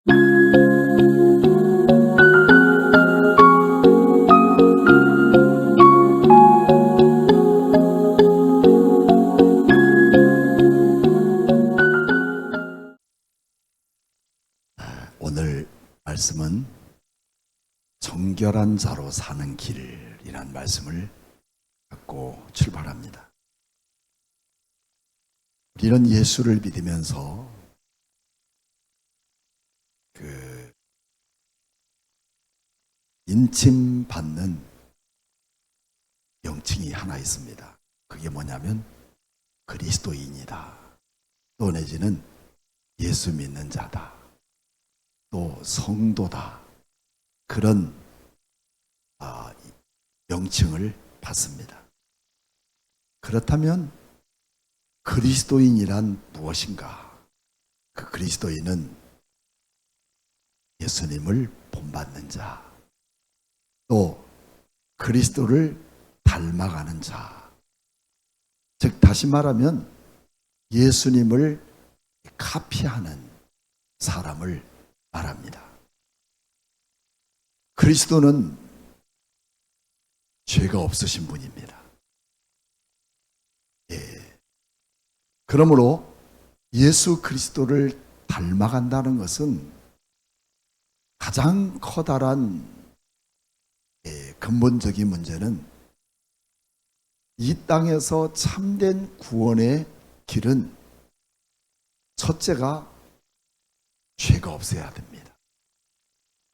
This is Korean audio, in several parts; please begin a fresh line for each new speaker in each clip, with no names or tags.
오늘 말씀은 정결한 자로 사는 길이라는 말씀을 갖고 출발합니다. 우리는 예수를 믿으면서 인침받는 명칭이 하나 있습니다. 그게 뭐냐면 그리스도인이다. 또 내지는 예수 믿는 자다. 또 성도다. 그런 명칭을 받습니다. 그렇다면 그리스도인이란 무엇인가? 그 그리스도인은 예수님을 본받는 자, 또 그리스도를 닮아가는 자, 즉 다시 말하면 예수님을 카피하는 사람을 말합니다. 그리스도는 죄가 없으신 분입니다. 그러므로 예수 그리스도를 닮아간다는 것은 가장 커다란 근본적인 문제는 이 땅에서 참된 구원의 길은 첫째가 죄가 없어야 됩니다.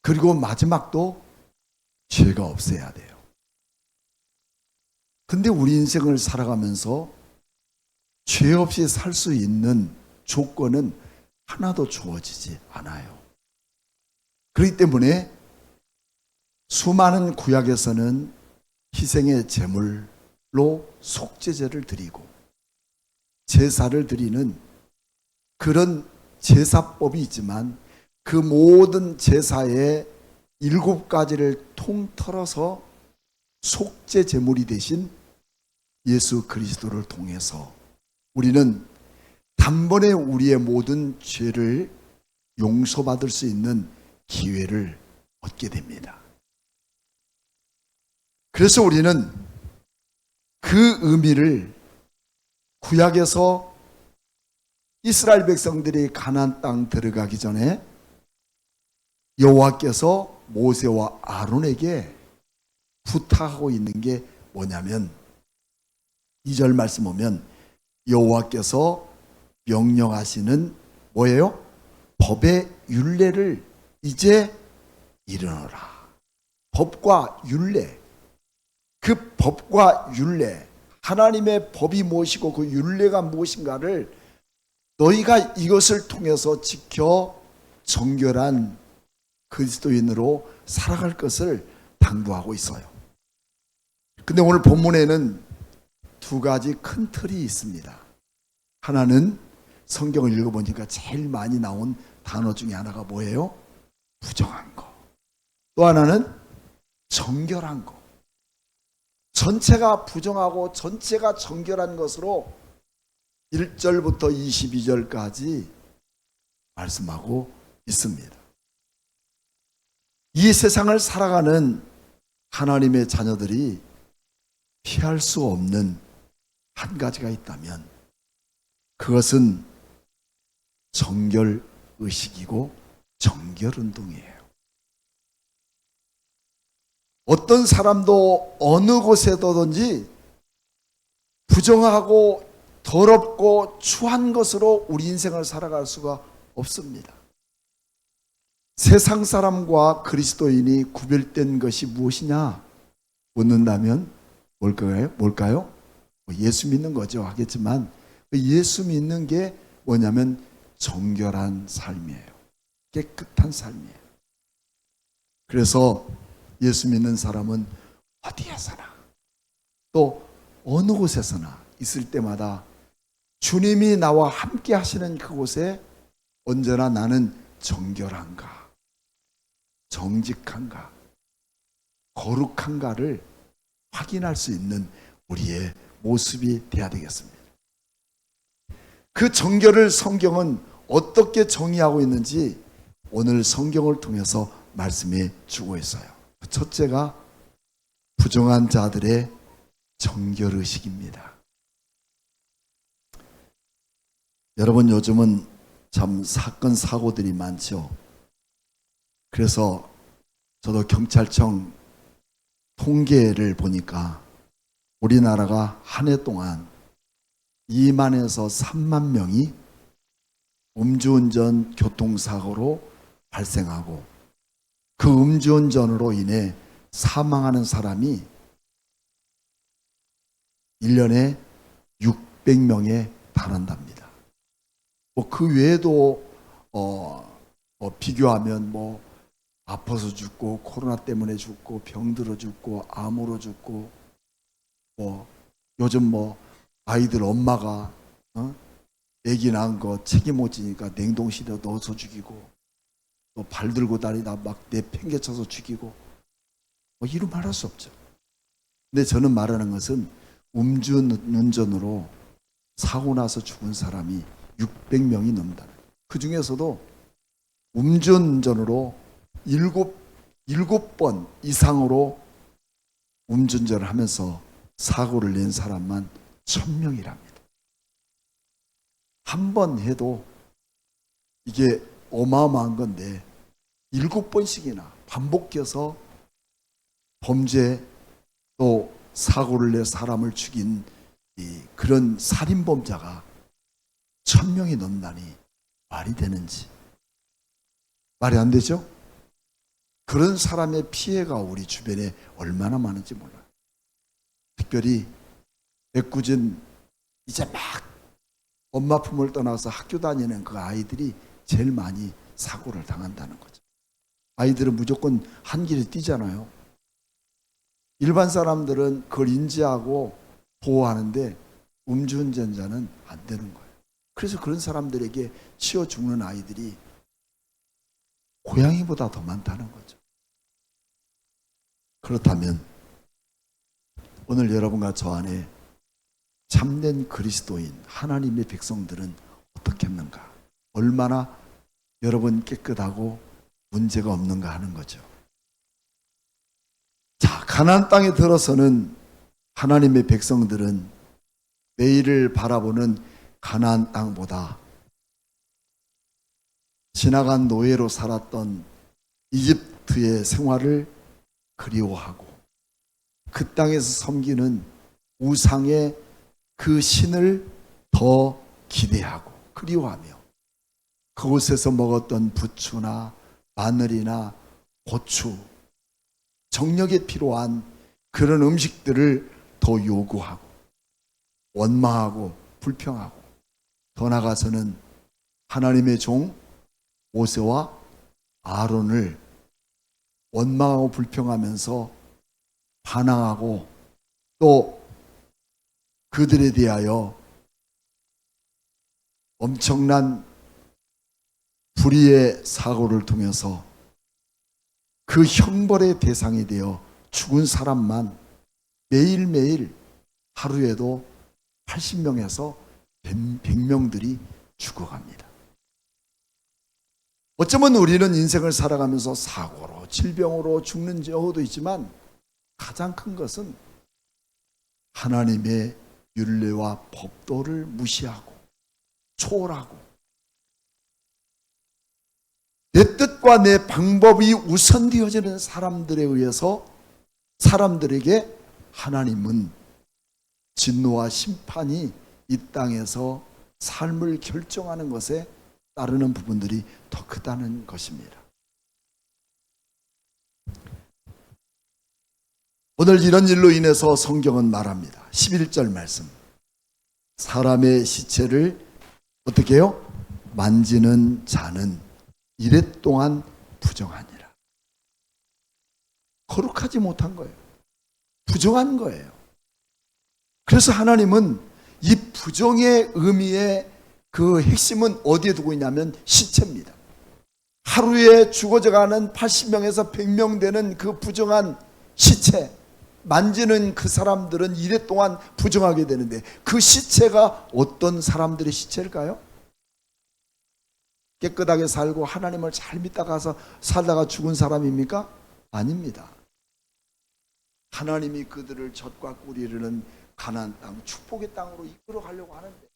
그리고 마지막도 죄가 없어야 돼요. 근데 우리 인생을 살아가면서 죄 없이 살 수 있는 조건은 하나도 주어지지 않아요. 그렇기 때문에 수많은 구약에서는 희생의 제물로 속죄제를 드리고 제사를 드리는 그런 제사법이 있지만 그 모든 제사의 7가지를 통틀어서 속죄 제물이 되신 예수 그리스도를 통해서 우리는 단번에 우리의 모든 죄를 용서받을 수 있는 기회를 얻게 됩니다. 그래서 우리는 그 의미를 구약에서 이스라엘 백성들이 가나안 땅 들어가기 전에 여호와께서 모세와 아론에게 부탁하고 있는 게 뭐냐면 2절 말씀 보면 여호와께서 명령하시는 뭐예요? 법의 율례를 이제 이루어라. 법과 율례, 그 법과 율례, 하나님의 법이 무엇이고 그 율례가 무엇인가를 너희가 이것을 통해서 지켜 정결한 그리스도인으로 살아갈 것을 당부하고 있어요. 근데 오늘 본문에는 2가지 큰 틀이 있습니다. 하나는 성경을 읽어보니까 제일 많이 나온 단어 중에 하나가 뭐예요? 부정한 거. 또 하나는 정결한 거. 전체가 부정하고 전체가 정결한 것으로 1절부터 22절까지 말씀하고 있습니다. 이 세상을 살아가는 하나님의 자녀들이 피할 수 없는 한 가지가 있다면 그것은 정결의식이고 정결운동이에요. 어떤 사람도 어느 곳에든지 부정하고 더럽고 추한 것으로 우리 인생을 살아갈 수가 없습니다. 세상 사람과 그리스도인이 구별된 것이 무엇이냐 묻는다면 뭘까요? 예수 믿는 거죠 하겠지만 예수 믿는 게 뭐냐면 정결한 삶이에요. 깨끗한 삶이에요. 그래서 예수 믿는 사람은 어디에서나 또 어느 곳에서나 있을 때마다 주님이 나와 함께 하시는 그곳에 언제나 나는 정결한가, 정직한가, 거룩한가를 확인할 수 있는 우리의 모습이 되어야 되겠습니다. 그 정결을 성경은 어떻게 정의하고 있는지 오늘 성경을 통해서 말씀해 주고 있어요. 첫째가 부정한 자들의 정결의식입니다. 여러분, 요즘은 참 사건 사고들이 많죠. 그래서 저도 경찰청 통계를 보니까 우리나라가 한 해 동안 2만에서 3만 명이 음주운전 교통사고로 발생하고, 그 음주운전으로 인해 사망하는 사람이 1년에 600명에 달한답니다. 그 외에도 비교하면 아파서 죽고, 코로나 때문에 죽고, 병들어 죽고, 암으로 죽고, 요즘 아이들 엄마가 애기 낳은 거 책임 못 지니까 냉동실에 넣어서 죽이고, 또 발 들고 다니다 막 내팽개쳐서 죽이고, 이루 말할 수 없죠. 근데 저는 말하는 것은 음주운전으로 사고 나서 죽은 사람이 600명이 넘는다는 거예요. 그 중에서도 음주운전으로 7번 이상으로 음주운전을 하면서 사고를 낸 사람만 1000명이랍니다. 한 번 해도 이게 어마어마한 건데 7번씩이나 반복해서 범죄, 또 사고를 내 사람을 죽인 그런 살인범자가 1000명이 넘다니 말이 되는지. 말이 안 되죠? 그런 사람의 피해가 우리 주변에 얼마나 많은지 몰라요. 특별히 애꿎은 이제 막 엄마 품을 떠나서 학교 다니는 그 아이들이 제일 많이 사고를 당한다는 거죠. 아이들은 무조건 한 길에 뛰잖아요. 일반 사람들은 그걸 인지하고 보호하는데 음주운전자는 안 되는 거예요. 그래서 그런 사람들에게 치여 죽는 아이들이 고양이보다 더 많다는 거죠. 그렇다면 오늘 여러분과 저 안에 참된 그리스도인 하나님의 백성들은 어떻겠는가? 얼마나 여러분 깨끗하고 문제가 없는가 하는 거죠. 자, 가나안 땅에 들어서는 하나님의 백성들은 내일을 바라보는 가나안 땅보다 지나간 노예로 살았던 이집트의 생활을 그리워하고, 그 땅에서 섬기는 우상의 그 신을 더 기대하고 그리워하며, 그곳에서 먹었던 부추나 마늘이나 고추, 정력에 필요한 그런 음식들을 더 요구하고 원망하고 불평하고, 더 나아가서는 하나님의 종 모세와 아론을 원망하고 불평하면서 반항하고, 또 그들에 대하여 엄청난 불의의 사고를 통해서 그 형벌의 대상이 되어 죽은 사람만 매일매일 하루에도 80명에서 100명들이 죽어갑니다. 어쩌면 우리는 인생을 살아가면서 사고로, 질병으로 죽는 경우도 있지만, 가장 큰 것은 하나님의 율례와 법도를 무시하고 초월하고 내 뜻과 내 방법이 우선되어지는 사람들에 의해서 사람들에게 하나님은 진노와 심판이 이 땅에서 삶을 결정하는 것에 따르는 부분들이 더 크다는 것입니다. 오늘 이런 일로 인해서 성경은 말합니다. 11절 말씀. 사람의 시체를 어떻게 해요? 만지는 자는 이랫동안 부정하니라. 거룩하지 못한 거예요. 부정한 거예요. 그래서 하나님은 이 부정의 의미의 그 핵심은 어디에 두고 있냐면 시체입니다. 하루에 죽어져가는 80명에서 100명 되는 그 부정한 시체, 만지는 그 사람들은 이랫동안 부정하게 되는데, 그 시체가 어떤 사람들의 시체일까요? 깨끗하게 살고 하나님을 잘 믿다가서 살다가 죽은 사람입니까? 아닙니다. 하나님이 그들을 젖과 꿀이 흐르는 가나안 땅, 축복의 땅으로 이끌어 가려고 하는데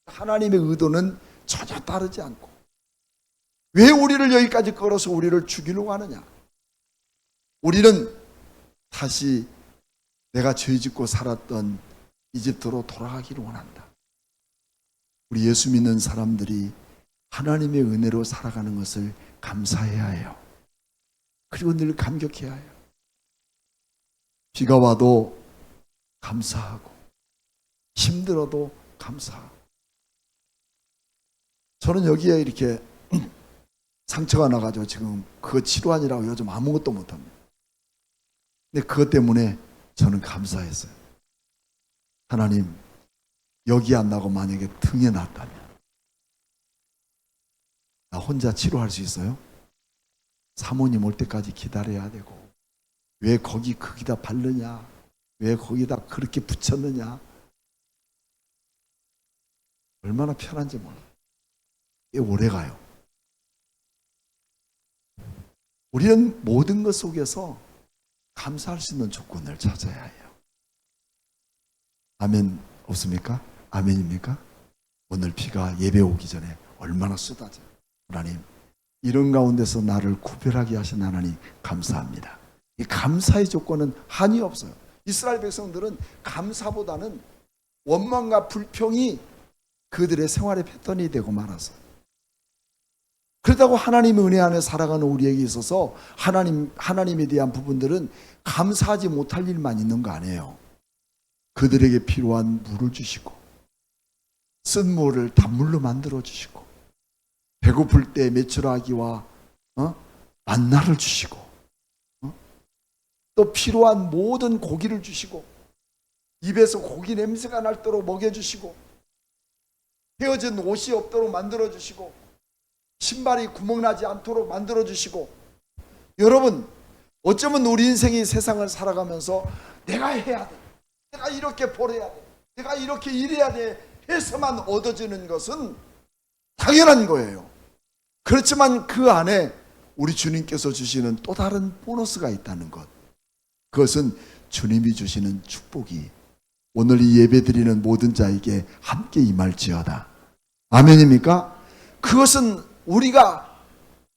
하나님의 의도는 전혀 따르지 않고 왜 우리를 여기까지 끌어서 우리를 죽이려고 하느냐? 우리는 다시 내가 죄짓고 살았던 이집트로 돌아가기를 원한다. 우리 예수 믿는 사람들이 하나님의 은혜로 살아가는 것을 감사해야 해요. 그리고 늘 감격해야 해요. 비가 와도 감사하고 힘들어도 감사하고. 저는 여기에 이렇게 상처가 나가지고 지금 그거 치료하느라고 요즘 아무것도 못합니다. 근데 그것 때문에 저는 감사했어요. 하나님, 여기 안 나고 만약에 등에 났다면 나 혼자 치료할 수 있어요? 사모님 올 때까지 기다려야 되고, 왜 거기다 바르냐, 왜 거기다 그렇게 붙였느냐, 얼마나 편한지 몰라요. 이게 오래가요. 우리는 모든 것 속에서 감사할 수 있는 조건을 찾아야 해요. 아멘 없습니까? 아멘입니까? 오늘 비가 예배 오기 전에 얼마나 쏟아져요. 하나님, 이런 가운데서 나를 구별하게 하신 하나님 감사합니다. 이 감사의 조건은 한이 없어요. 이스라엘 백성들은 감사보다는 원망과 불평이 그들의 생활의 패턴이 되고 말았어요. 그렇다고 하나님의 은혜 안에 살아가는 우리에게 있어서 하나님에 대한 부분들은 감사하지 못할 일만 있는 거 아니에요. 그들에게 필요한 물을 주시고, 쓴 물을 단물로 만들어 주시고, 배고플 때 메추라기와 만나를 주시고, 또 필요한 모든 고기를 주시고, 입에서 고기 냄새가 날도록 먹여주시고, 헤어진 옷이 없도록 만들어 주시고, 신발이 구멍나지 않도록 만들어 주시고. 여러분, 어쩌면 우리 인생이 세상을 살아가면서 내가 해야 돼, 내가 이렇게 벌어야 돼, 내가 이렇게 일해야 돼 해서만 얻어지는 것은 당연한 거예요. 그렇지만 그 안에 우리 주님께서 주시는 또 다른 보너스가 있다는 것, 그것은 주님이 주시는 축복이 오늘 이 예배 드리는 모든 자에게 함께 임할지어다. 아멘입니까? 그것은 우리가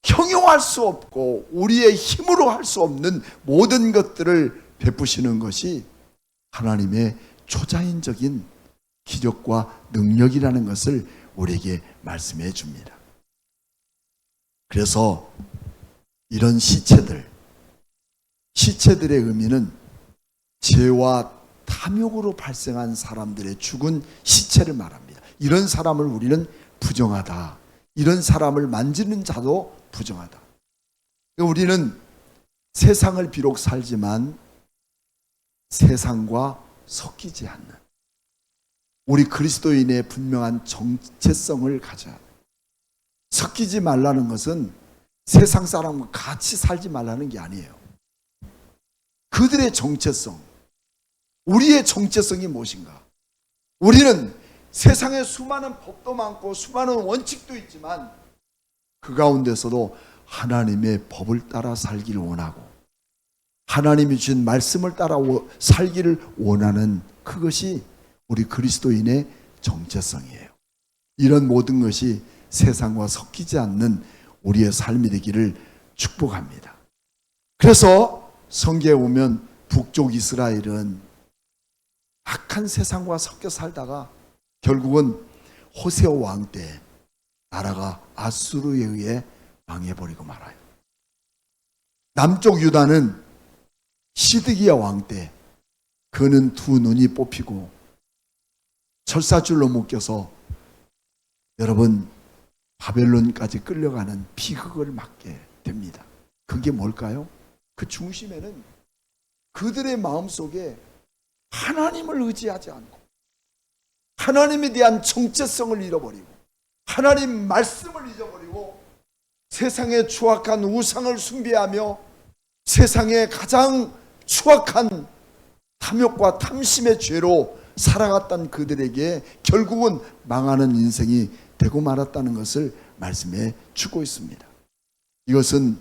형용할 수 없고 우리의 힘으로 할 수 없는 모든 것들을 베푸시는 것이 하나님의 초자연적인 기적과 능력이라는 것을 우리에게 말씀해 줍니다. 그래서 이런 시체들의 의미는 죄와 탐욕으로 발생한 사람들의 죽은 시체를 말합니다. 이런 사람을 우리는 부정하다, 이런 사람을 만지는 자도 부정하다. 우리는 세상을 비록 살지만 세상과 섞이지 않는 우리 그리스도인의 분명한 정체성을 가져야 합니다. 섞이지 말라는 것은 세상 사람과 같이 살지 말라는 게 아니에요. 그들의 정체성, 우리의 정체성이 무엇인가? 우리는 세상에 수많은 법도 많고 수많은 원칙도 있지만 그 가운데서도 하나님의 법을 따라 살기를 원하고 하나님이 주신 말씀을 따라 살기를 원하는 그것이 우리 그리스도인의 정체성이에요. 이런 모든 것이 세상과 섞이지 않는 우리의 삶이 되기를 축복합니다. 그래서 성경에 보면 북쪽 이스라엘은 악한 세상과 섞여 살다가 결국은 호세아 왕 때 나라가 아수르에 의해 망해버리고 말아요. 남쪽 유다는 시드기야 왕 때 그는 두 눈이 뽑히고 철사줄로 묶여서 여러분 바벨론까지 끌려가는 비극을 맞게 됩니다. 그게 뭘까요? 그 중심에는 그들의 마음속에 하나님을 의지하지 않고 하나님에 대한 정체성을 잃어버리고 하나님 말씀을 잊어버리고 세상의 추악한 우상을 숭배하며 세상의 가장 추악한 탐욕과 탐심의 죄로 살아갔던 그들에게 결국은 망하는 인생이 되고 말았다는 것을 말씀해 주고 있습니다. 이것은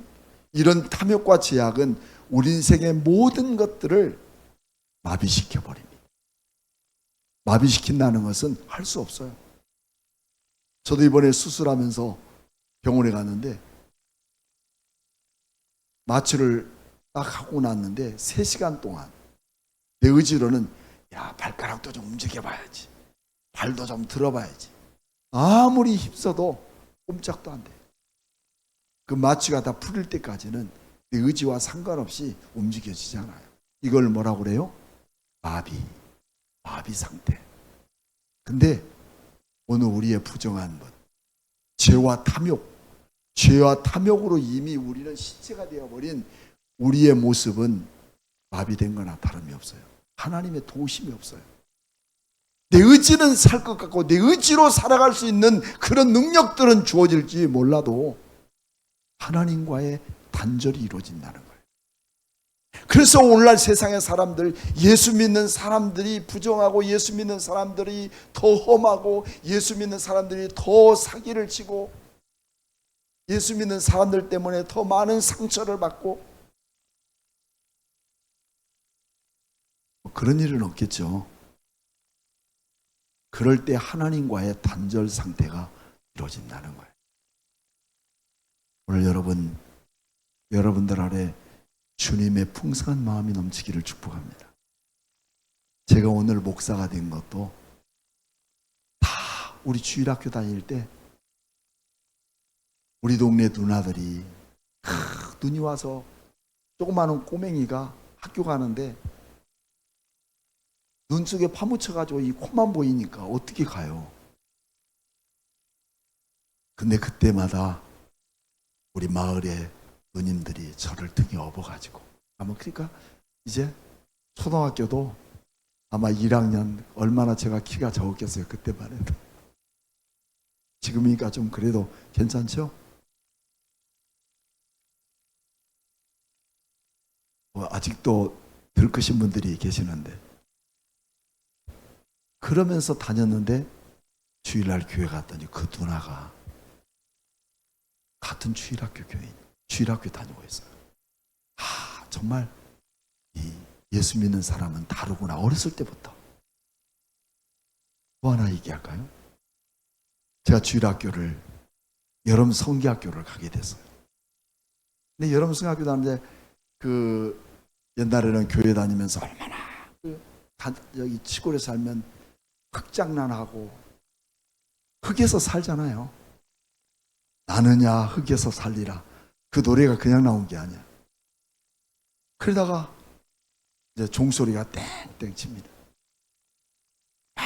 이런 탐욕과 제약은 우리 인생의 모든 것들을 마비시켜 버립니다. 마비시킨다는 것은 할 수 없어요. 저도 이번에 수술하면서 병원에 갔는데 마취를 딱 하고 났는데 3시간 동안 내 의지로는 야, 발가락도 좀 움직여봐야지, 발도 좀 들어봐야지, 아무리 힘써도 꼼짝도 안 돼. 그 마취가 다 풀릴 때까지는 내 의지와 상관없이 움직여지지 않아요. 이걸 뭐라고 그래요? 마비 상태. 근데 오늘 우리의 부정한 것, 죄와 탐욕으로 이미 우리는 시체가 되어버린 우리의 모습은 마비된 거나 다름이 없어요. 하나님의 도우심이 없어요. 내 의지는 살 것 같고 내 의지로 살아갈 수 있는 그런 능력들은 주어질지 몰라도 하나님과의 단절이 이루어진다는 거예요. 그래서 오늘날 세상의 사람들, 예수 믿는 사람들이 부정하고 예수 믿는 사람들이 더 험하고 예수 믿는 사람들이 더 사기를 치고 예수 믿는 사람들 때문에 더 많은 상처를 받고, 그런 일은 없겠죠. 그럴 때 하나님과의 단절 상태가 이루어진다는 거예요. 오늘 여러분들 아래 주님의 풍성한 마음이 넘치기를 축복합니다. 제가 오늘 목사가 된 것도 다 우리 주일학교 다닐 때 우리 동네 누나들이 눈이 와서 조그마한 꼬맹이가 학교 가는데 눈 속에 파묻혀가지고 이 코만 보이니까 어떻게 가요? 근데 그때마다 우리 마을의 누님들이 저를 등에 업어가지고 아마 그러니까 이제 초등학교도 아마 1학년 얼마나 제가 키가 적었겠어요. 그때만 해도. 지금이니까 좀 그래도 괜찮죠? 아직도 들크신 분들이 계시는데 그러면서 다녔는데 주일날 교회 갔더니 그 누나가 같은 주일학교 교인, 주일학교 다니고 있어요. 정말 이 예수 믿는 사람은 다르구나. 어렸을 때부터. 또 하나 얘기할까요? 제가 주일학교를 여름 성기학교를 가게 됐어요. 근데 여름 성기학교 다니는데 옛날에는 교회 다니면서 얼마나 여기 시골에 살면 흙장난하고 흙에서 살잖아요. 나느냐 흙에서 살리라. 그 노래가 그냥 나온 게 아니야. 그러다가 이제 종소리가 땡땡 칩니다. 막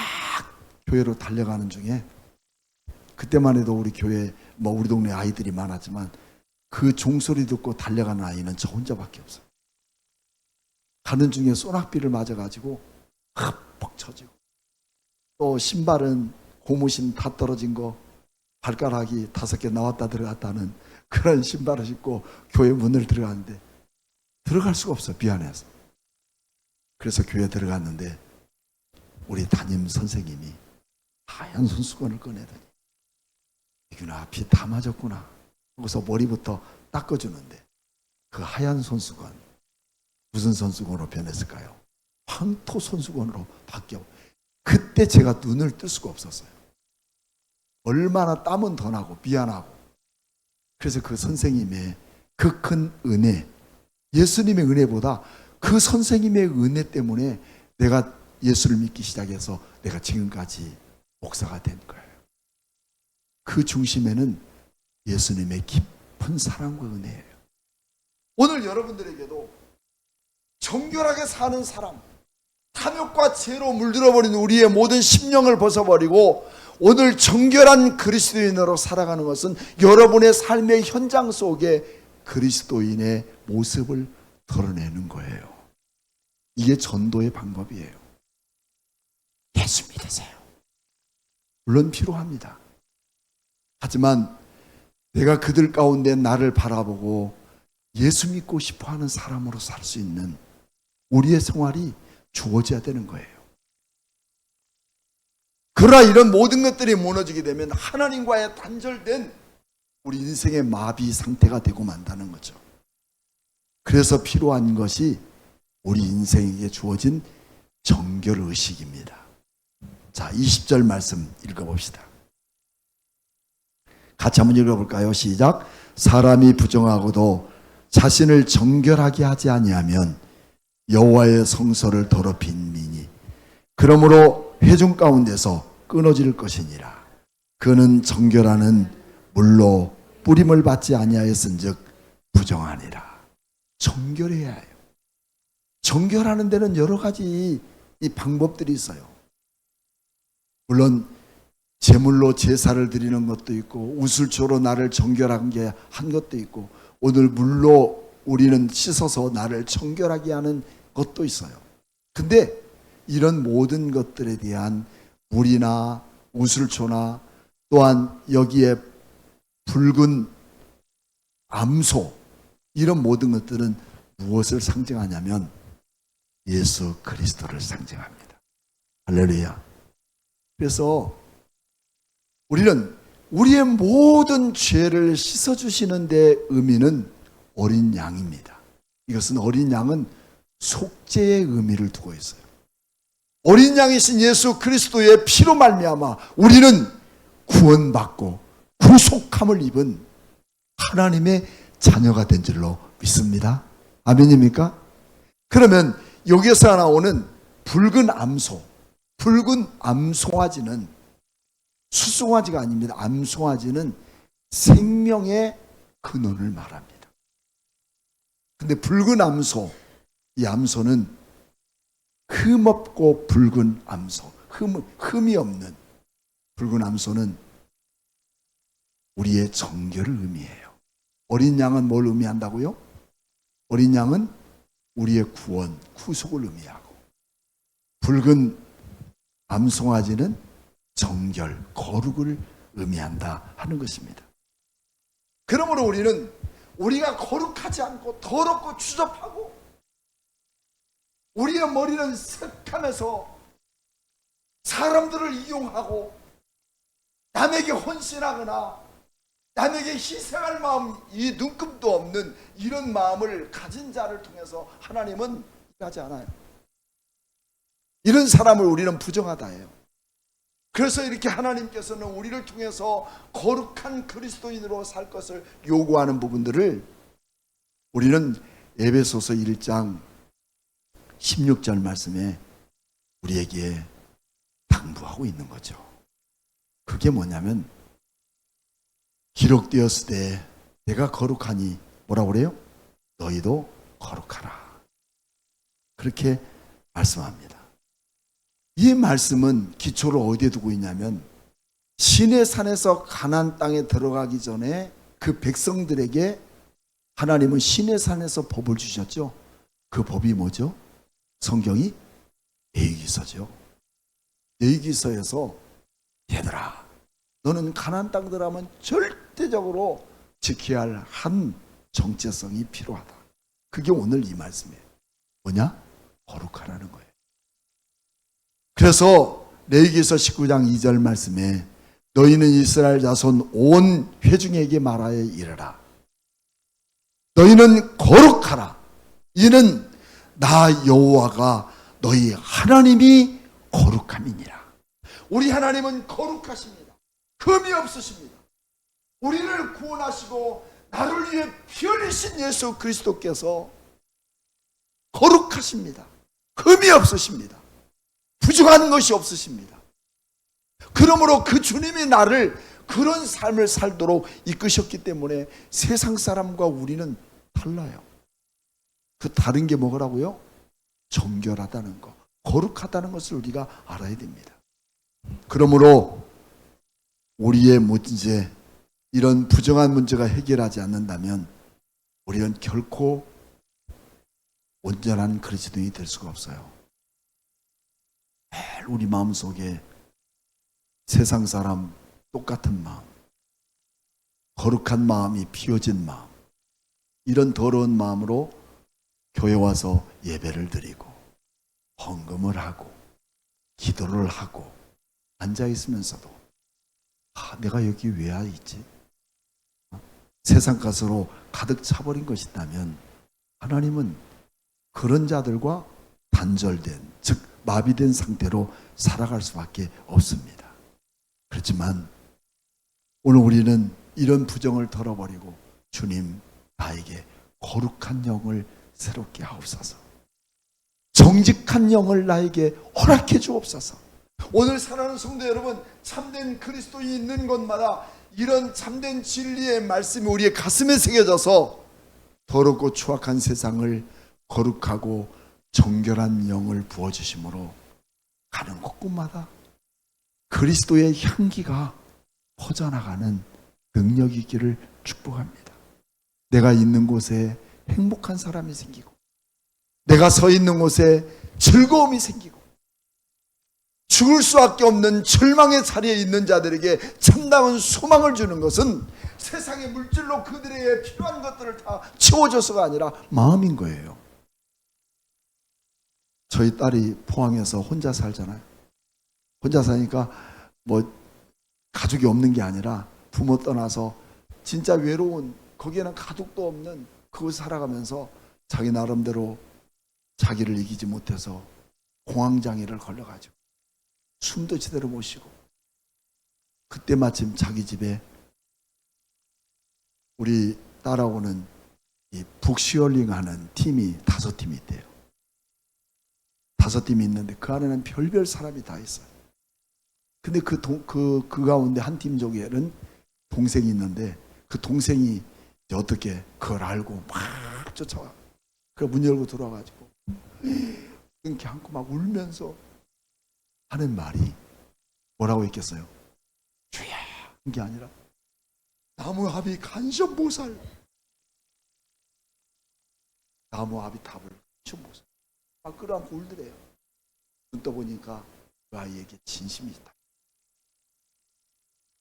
교회로 달려가는 중에 그때만 해도 우리 교회 우리 동네 아이들이 많았지만 그 종소리 듣고 달려가는 아이는 저 혼자밖에 없어요. 가는 중에 소낙비를 맞아가지고 흠뻑 쳐지고 또 신발은 고무신 다 떨어진 거 발가락이 5개 나왔다 들어갔다 하는 그런 신발을 신고 교회 문을 들어갔는데 들어갈 수가 없어요. 미안해서. 그래서 교회 들어갔는데 우리 담임 선생님이 하얀 손수건을 꺼내더니 이구나 피 다 맞았구나 하고서 머리부터 닦아주는데 그 하얀 손수건 무슨 손수건으로 변했을까요? 황토 손수건으로 바뀌어. 그때 제가 눈을 뜰 수가 없었어요. 얼마나 땀은 더 나고 미안하고. 그래서 그 선생님의 그 큰 은혜, 예수님의 은혜보다 그 선생님의 은혜 때문에 내가 예수를 믿기 시작해서 내가 지금까지 목사가 된 거예요. 그 중심에는 예수님의 깊은 사랑과 은혜예요. 오늘 여러분들에게도 정결하게 사는 사람, 탐욕과 죄로 물들어버린 우리의 모든 심령을 벗어버리고 오늘 정결한 그리스도인으로 살아가는 것은 여러분의 삶의 현장 속에 그리스도인의 모습을 드러내는 거예요. 이게 전도의 방법이에요. 예수 믿으세요. 물론 필요합니다. 하지만 내가 그들 가운데 나를 바라보고 예수 믿고 싶어하는 사람으로 살 수 있는 우리의 생활이 주어져야 되는 거예요. 그러나 이런 모든 것들이 무너지게 되면 하나님과의 단절된 우리 인생의 마비 상태가 되고 만다는 거죠. 그래서 필요한 것이 우리 인생에게 주어진 정결의식입니다. 자, 20절 말씀 읽어봅시다. 같이 한번 읽어볼까요? 시작. 사람이 부정하고도 자신을 정결하게 하지 아니하면 여호와의 성소를 더럽힌 민이 그러므로 회중 가운데서 끊어질 것이니라. 그는 정결하는 물로 뿌림을 받지 아니하였은즉 부정하니라. 정결해야 해요. 정결하는 데는 여러 가지 이 방법들이 있어요. 물론 제물로 제사를 드리는 것도 있고 우슬초로 나를 정결하게 한 것도 있고 오늘 물로 우리는 씻어서 나를 정결하게 하는 것도 있어요. 근데 이런 모든 것들에 대한 물이나 우슬초나 또한 여기에 붉은 암소 이런 모든 것들은 무엇을 상징하냐면 예수 그리스도를 상징합니다. 할렐루야. 그래서 우리는 우리의 모든 죄를 씻어주시는 데 의미는 어린 양입니다. 이것은 어린 양은 속죄의 의미를 두고 있어요. 어린 양이신 예수 그리스도의 피로 말미암아 우리는 구원받고 구속함을 입은 하나님의 자녀가 된 줄로 믿습니다. 아멘입니까? 그러면 여기서 나오는 붉은 암소, 붉은 암송아지는 수송아지가 아닙니다. 암송아지는 생명의 근원을 말합니다. 근데 붉은 암소, 이 암소는 흠없고 붉은 암소, 흠이 없는 붉은 암소는 우리의 정결을 의미해요. 어린 양은 뭘 의미한다고요? 어린 양은 우리의 구원, 구속을 의미하고 붉은 암송아지는 정결, 거룩을 의미한다 하는 것입니다. 그러므로 우리는 우리가 거룩하지 않고 더럽고 추접하고 우리의 머리는 색하면서 사람들을 이용하고 남에게 헌신하거나 남에게 희생할 마음, 이 눈금도 없는 이런 마음을 가진 자를 통해서 하나님은 하지 않아요. 이런 사람을 우리는 부정하다 해요. 그래서 이렇게 하나님께서는 우리를 통해서 거룩한 그리스도인으로 살 것을 요구하는 부분들을 우리는 에베소서 1장 16절 말씀에 우리에게 당부하고 있는 거죠. 그게 뭐냐면 기록되었을 때 내가 거룩하니 뭐라고 그래요? 너희도 거룩하라. 그렇게 말씀합니다. 이 말씀은 기초를 어디에 두고 있냐면 시내 산에서 가나안 땅에 들어가기 전에 그 백성들에게 하나님은 시내 산에서 법을 주셨죠. 그 법이 뭐죠? 성경이 레위기서죠. 레위기서에서 얘들아 너는 가나안 땅 들어가면 절대적으로 지켜야 할 한 정체성이 필요하다. 그게 오늘 이 말씀이에요. 뭐냐? 거룩하라는 거예요. 그래서 레위기서 19장 2절 말씀에 너희는 이스라엘 자손 온 회중에게 말하여 이르라. 너희는 거룩하라. 이는 나 여호와가 너희 하나님이 거룩함이니라. 우리 하나님은 거룩하십니다. 흠이 없으십니다. 우리를 구원하시고 나를 위해 피 흘리신 예수 그리스도께서 거룩하십니다. 흠이 없으십니다. 부족한 것이 없으십니다. 그러므로 그 주님이 나를 그런 삶을 살도록 이끄셨기 때문에 세상 사람과 우리는 달라요. 그 다른 게 뭐라고요? 정결하다는 것, 거룩하다는 것을 우리가 알아야 됩니다. 그러므로 우리의 문제, 이런 부정한 문제가 해결하지 않는다면 우리는 결코 온전한 그리스도인이 될 수가 없어요. 매일 우리 마음속에 세상 사람 똑같은 마음, 거룩한 마음이 비어진 마음, 이런 더러운 마음으로 교회 와서 예배를 드리고 헌금을 하고 기도를 하고 앉아 있으면서도 내가 여기 왜 있지? 세상 것으로 가득 차버린 것이다면 하나님은 그런 자들과 단절된, 즉 마비된 상태로 살아갈 수밖에 없습니다. 그렇지만 오늘 우리는 이런 부정을 털어버리고 주님, 나에게 거룩한 영을 새롭게 하옵소서, 정직한 영을 나에게 허락해 주옵소서. 오늘 사랑하는 성도 여러분, 참된 그리스도인이 있는 곳마다 이런 참된 진리의 말씀이 우리의 가슴에 새겨져서 더럽고 추악한 세상을 거룩하고 정결한 영을 부어주심으로 가는 곳곳마다 그리스도의 향기가 퍼져나가는 능력이 있기를 축복합니다. 내가 있는 곳에 행복한 사람이 생기고, 내가 서 있는 곳에 즐거움이 생기고, 죽을 수밖에 없는 절망의 자리에 있는 자들에게 참다운 소망을 주는 것은 세상의 물질로 그들에게 필요한 것들을 다 채워줘서가 아니라 마음인 거예요. 저희 딸이 포항에서 혼자 살잖아요. 혼자 사니까 뭐 가족이 없는 게 아니라 부모 떠나서 진짜 외로운, 거기에는 가족도 없는 그곳 살아가면서 자기 나름대로 자기를 이기지 못해서 공황장애를 걸려가지고 숨도 제대로 못 쉬고, 그때 마침 자기 집에 우리 딸하고는 이 북시얼링 하는 팀이 5팀이 있대요. 5팀이 있는데 그 안에는 별별 사람이 다 있어요. 근데 그 가운데 한 팀 쪽에는 동생이 있는데 그 동생이 어떻게 그걸 알고 막 쫓아와. 그 문 열고 들어와가지고 이렇게 안고 막 울면서 하는 말이 뭐라고 했겠어요? 주야, 한 게 아니라 나무아비 간섭보살, 나무아비 답을 간섭보살 막 끌어안고 울더래요. 눈 떠보니까 그 아이에게 진심이 있다.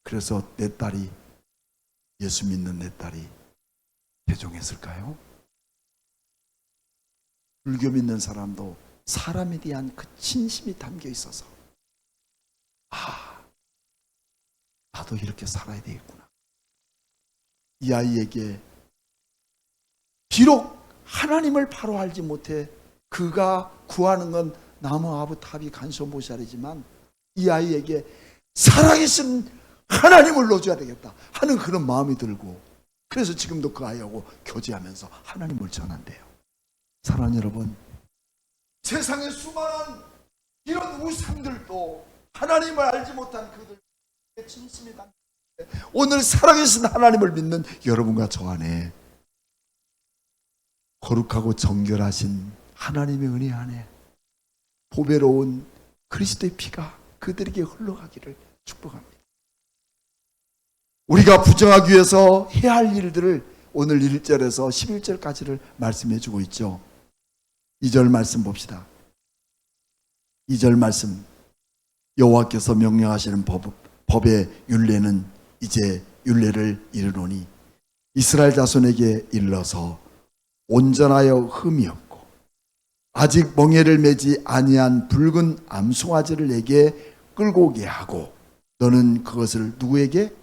그래서 내 딸이, 예수 믿는 내 딸이 대종했을까요? 불교 믿는 사람도 사람에 대한 그 진심이 담겨 있어서, 나도 이렇게 살아야 되겠구나. 이 아이에게 비록 하나님을 바로 알지 못해 그가 구하는 건 나무 아부탑이 간소모살이지만 이 아이에게 살아계신 하나님을 넣어줘야 되겠다 하는 그런 마음이 들고, 그래서 지금도 그 아이하고 교제하면서 하나님을 전한대요. 사랑하는 여러분, 세상에 수많은 이런 우상들도 하나님을 알지 못한 그들의 진심이 담겨 있는데, 오늘 살아계신 하나님을 믿는 여러분과 저 안에 거룩하고 정결하신 하나님의 은혜 안에 보배로운 그리스도의 피가 그들에게 흘러가기를 축복합니다. 우리가 부정하기 위해서 해야 할 일들을 오늘 1절에서 11절까지를 말씀해 주고 있죠. 2절 말씀 봅시다. 2절 말씀, 여호와께서 명령하시는 법의 율례는 이제 율례를 이르노니 이스라엘 자손에게 일러서 온전하여 흠이 없고 아직 멍에를 매지 아니한 붉은 암송아지를 내게 끌고 오게 하고 너는 그것을 누구에게?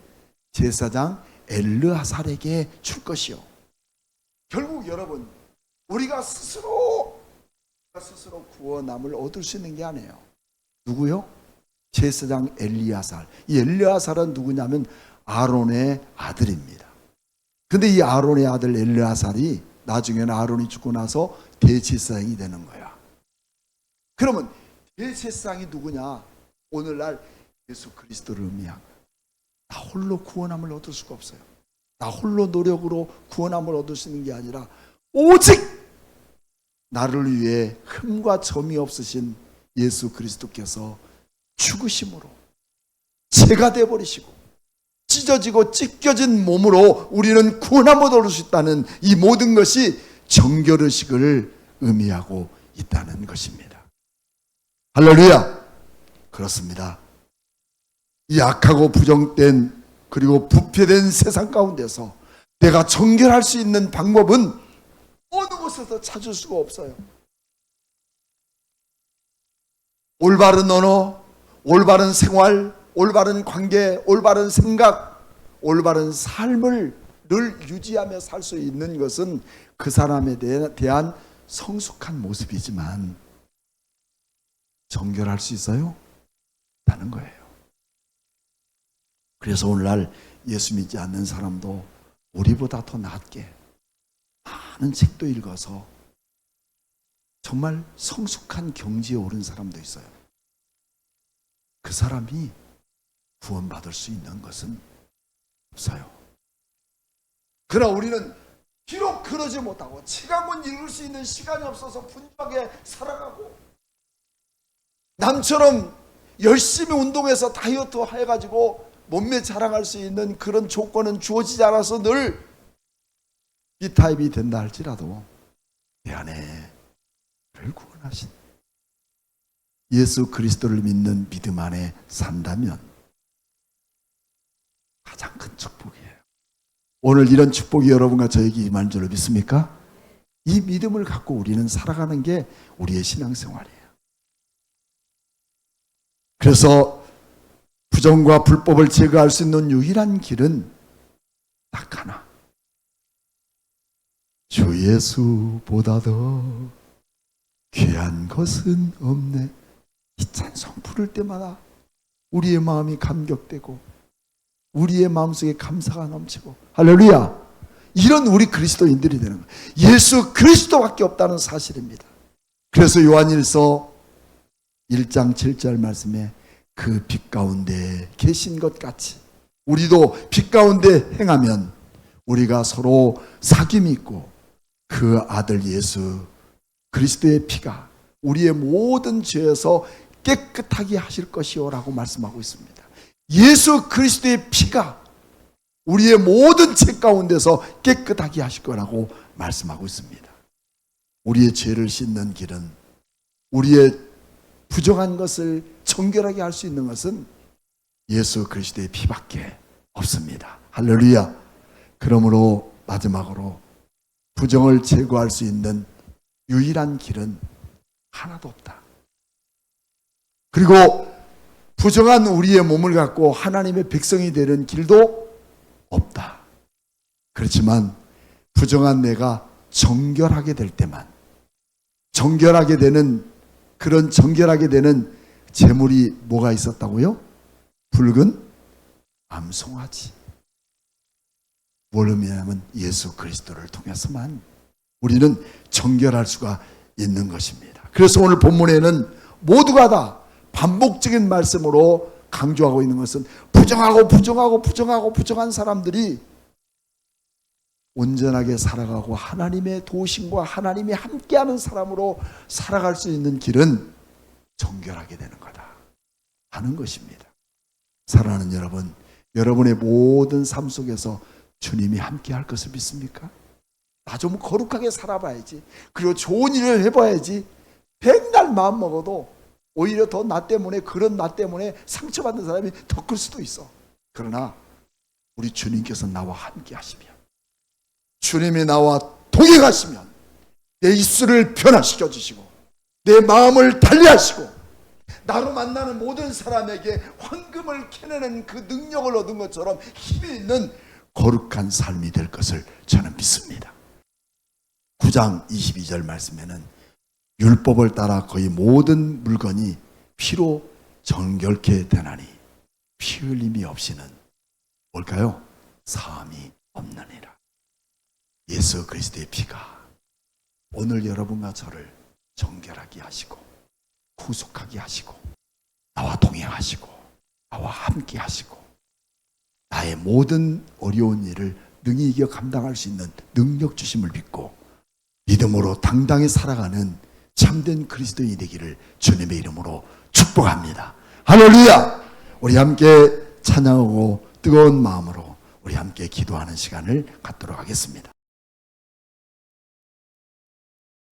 제사장 엘르아살에게 줄 것이요. 결국 여러분, 우리가 스스로 구원함을 얻을 수 있는 게 아니에요. 누구요? 제사장 엘리아살. 이 엘르아살은 누구냐면 아론의 아들입니다. 근데 이 아론의 아들 엘르아살이 나중에는 아론이 죽고 나서 대제사장이 되는 거야. 그러면 대제사장이 누구냐? 오늘날 예수 그리스도를 의미한 거야. 나 홀로 구원함을 얻을 수가 없어요. 나 홀로 노력으로 구원함을 얻을 수 있는 게 아니라 오직 나를 위해 흠과 점이 없으신 예수 그리스도께서 죽으심으로 죄가 되어버리시고 찢어지고 찢겨진 몸으로 우리는 구원함을 얻을 수 있다는 이 모든 것이 정결의식을 의미하고 있다는 것입니다. 할렐루야. 그렇습니다. 이 악하고 부정된 그리고 부패된 세상 가운데서 내가 정결할 수 있는 방법은 어느 곳에서 찾을 수가 없어요. 올바른 언어, 올바른 생활, 올바른 관계, 올바른 생각, 올바른 삶을 유지하며 살 수 있는 것은 그 사람에 대한 성숙한 모습이지만 정결할 수 있어요? 라는 거예요. 그래서 오늘날 예수 믿지 않는 사람도 우리보다 더 낫게 많은 책도 읽어서 정말 성숙한 경지에 오른 사람도 있어요. 그 사람이 구원받을 수 있는 것은 없어요. 그러나 우리는 비록 그러지 못하고 책 한 권 읽을 수 있는 시간이 없어서 분주하게 살아가고, 남처럼 열심히 운동해서 다이어트 해가지고 몸매 자랑할 수 있는 그런 조건은 주어지지 않아서 늘 B타입이 된다 할지라도 내 안에 를 구원하신 예수 그리스도를 믿는 믿음 안에 산다면 가장 큰 축복이에요. 오늘 이런 축복이 여러분과 저에게 임한 줄로 믿습니까? 이 믿음을 갖고 우리는 살아가는 게 우리의 신앙생활이에요. 그래서 부정과 불법을 제거할 수 있는 유일한 길은 딱 하나, 주 예수보다 더 귀한 것은 없네. 이 찬송 부를 때마다 우리의 마음이 감격되고 우리의 마음속에 감사가 넘치고, 할렐루야, 이런 우리 그리스도인들이 되는 거예요. 예수 그리스도밖에 없다는 사실입니다. 그래서 요한일서 1장 7절 말씀에 그 빛 가운데 계신 것 같이 우리도 빛 가운데 행하면 우리가 서로 사귐이 있고 그 아들 예수 그리스도의 피가 우리의 모든 죄에서 깨끗하게 하실 것이요 라고 말씀하고 있습니다. 예수 그리스도의 피가 우리의 모든 죄 가운데서 깨끗하게 하실 거라고 말씀하고 있습니다. 우리의 죄를 씻는 길은, 우리의 부정한 것을 정결하게 할 수 있는 것은 예수 그리스도의 피밖에 없습니다. 할렐루야. 그러므로 마지막으로 부정을 제거할 수 있는 유일한 길은 하나도 없다. 그리고 부정한 우리의 몸을 갖고 하나님의 백성이 되는 길도 없다. 그렇지만 부정한 내가 정결하게 될 때만, 정결하게 되는 제물이 뭐가 있었다고요? 붉은 암송아지. 뭘 의미하냐면 예수 그리스도를 통해서만 우리는 정결할 수가 있는 것입니다. 그래서 오늘 본문에는 모두가 다 반복적인 말씀으로 강조하고 있는 것은 부정한 사람들이 온전하게 살아가고 하나님의 도우심과 하나님이 함께하는 사람으로 살아갈 수 있는 길은 정결하게 되는 거다 하는 것입니다. 사랑하는 여러분, 여러분의 모든 삶 속에서 주님이 함께할 것을 믿습니까? 나 좀 거룩하게 살아봐야지, 그리고 좋은 일을 해봐야지, 백날 마음 먹어도 오히려 더 그런 나 때문에 상처받는 사람이 더 클 수도 있어. 그러나 우리 주님께서 나와 함께 하시면, 주님이 나와 동행하시면 내 입술을 변화시켜 주시고 내 마음을 달리하시고 나로 만나는 모든 사람에게 황금을 캐내는 그 능력을 얻은 것처럼 힘이 있는 거룩한 삶이 될 것을 저는 믿습니다. 9장 22절 말씀에는 율법을 따라 거의 모든 물건이 피로 정결케 되나니 피 흘림이 없이는 뭘까요? 사함이 없느니라. 예수 그리스도의 피가 오늘 여러분과 저를 정결하게 하시고 구속하게 하시고 나와 동행하시고 나와 함께 하시고 나의 모든 어려운 일을 능히 이겨 감당할 수 있는 능력 주심을 믿고 믿음으로 당당히 살아가는 참된 그리스도인이 되기를 주님의 이름으로 축복합니다. 할렐루야! 우리 함께 찬양하고 뜨거운 마음으로 우리 함께 기도하는 시간을 갖도록 하겠습니다.